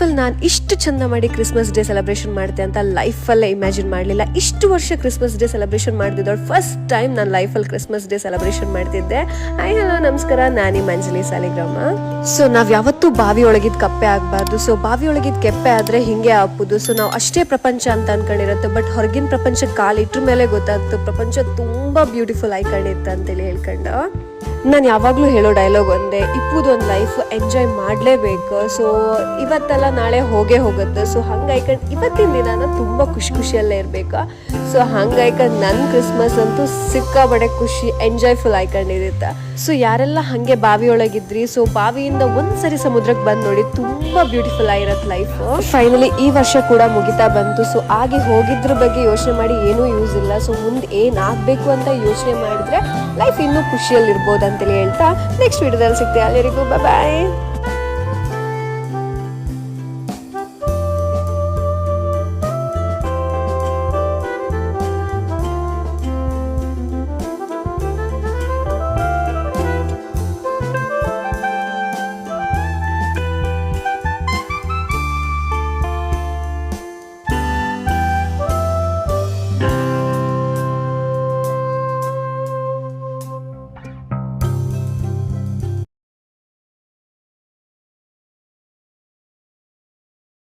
ಲೈಫಲ್ಲಿ ನಾನು ಇಷ್ಟು ಚಂದ ಮಾಡಿ ಕ್ರಿಸ್ಮಸ್ ಡೇ ಸೆಲೆಬ್ರೇಷನ್ ಮಾಡ್ತೆ ಅಂತ ಲೈಫಲ್ಲೇ ಇಮ್ಯಾಜಿನ್ ಮಾಡಲಿಲ್ಲ. ಇಷ್ಟು ವರ್ಷ ಕ್ರಿಸ್ಮಸ್ ಡೇ ಸೆಲೆಬ್ರೇಷನ್ ಮಾಡ್ತಿದ್ದಳು. ಫಸ್ಟ್ ಟೈಮ್ ನಾನು ಲೈಫಲ್ಲಿ ಕ್ರಿಸ್ಮಸ್ ಡೇ ಸೆಲೆಬ್ರೇಷನ್ ಮಾಡ್ತಿದ್ದೆ. ಹಾಯ್ ಹಲೋ ನಮಸ್ಕಾರ, ನಾನಿ ಮಂಜಲಿ ಸಾಲಿಗ್ರಾಮ. ಸೊ ನಾವು ಯಾವತ್ತೂ ಬಾವಿ ಒಳಗಿದ್ ಕಪ್ಪೆ ಆಗಬಾರ್ದು. ಸೊ ಬಾವಿ ಒಳಗಿದ್ ಕೆಪ್ಪೆ ಆದರೆ ಹಿಂಗೆ ಹಾಪುದು. ಸೊ ನಾವು ಅಷ್ಟೇ ಪ್ರಪಂಚ ಅಂತ ಅನ್ಕೊಂಡಿರುತ್ತೆ, ಬಟ್ ಹೊರಗಿನ ಪ್ರಪಂಚಕ್ಕೆ ಕಾಲಿಟ್ರ ಮೇಲೆ ಗೊತ್ತಾಗ್ತು ಪ್ರಪಂಚ ತುಂಬ ಬ್ಯೂಟಿಫುಲ್ ಆಯ್ಕೊಂಡಿತ್ತು ಅಂತೇಳಿ ಹೇಳ್ಕೊಂಡು. ನಾನು ಯಾವಾಗಲೂ ಹೇಳೋ ಡೈಲಾಗ್ ಒಂದೇ, ಇಪ್ಪುದೊಂದು ಲೈಫ್ ಎಂಜಾಯ್ ಮಾಡಲೇಬೇಕು. ಸೊ ಇವತ್ತೆಲ್ಲ ನಾಳೆ ಹೋಗೇ ಹೋಗುತ್ತೆ. ಸೊ ಹಂಗಾಯ್ಕೊಂಡು ಇವತ್ತಿನ ದಿನಾನ ತುಂಬ ಖುಷಿಯಲ್ಲೇ ಇರಬೇಕು. ಸೊ ಹಂಗಾಯ್ಕೊಂಡು ನನ್ನ ಕ್ರಿಸ್ಮಸ್ ಅಂತೂ ಸಿಕ್ಕಾಬಡೆ ಖುಷಿ ಎಂಜಾಯ್ಫುಲ್ ಆಯ್ಕೊಂಡಿರುತ್ತೆ. ಸೊ ಯಾರೆಲ್ಲ ಹಾಗೆ ಬಾವಿ ಒಳಗಿದ್ರಿ, ಸೊ ಬಾವಿಯಿಂದ ಒಂದ್ಸರಿ ಸಮುದ್ರಕ್ಕೆ ಬಂದು ನೋಡಿ, ತುಂಬ ಬ್ಯೂಟಿಫುಲ್ ಆಗಿರತ್ತೆ ಲೈಫ್. ಫೈನಲಿ ಈ ವರ್ಷ ಕೂಡ ಮುಗಿತಾ ಬಂತು. ಸೊ ಆಗಿ ಹೋಗಿದ್ರ ಬಗ್ಗೆ ಯೋಚನೆ ಮಾಡಿ ಏನೂ ಯೂಸ್ ಇಲ್ಲ. ಸೊ ಮುಂದೆ ಏನಾಗಬೇಕು ಅಂತ ಯೋಚನೆ ಮಾಡಿದ್ರೆ ಲೈಫ್ ಇನ್ನೂ ಖುಷಿಯಲ್ಲಿರ್ಬೋದು ಅಂತೇಳಿ ಹೇಳ್ತಾ ನೆಕ್ಸ್ಟ್ ವಿಡಿಯೋದಲ್ಲಿ ಸಿಗ್ತೇವೆ. ಅಲ್ಲಿವರೆಗೂ ಬಾಯ್.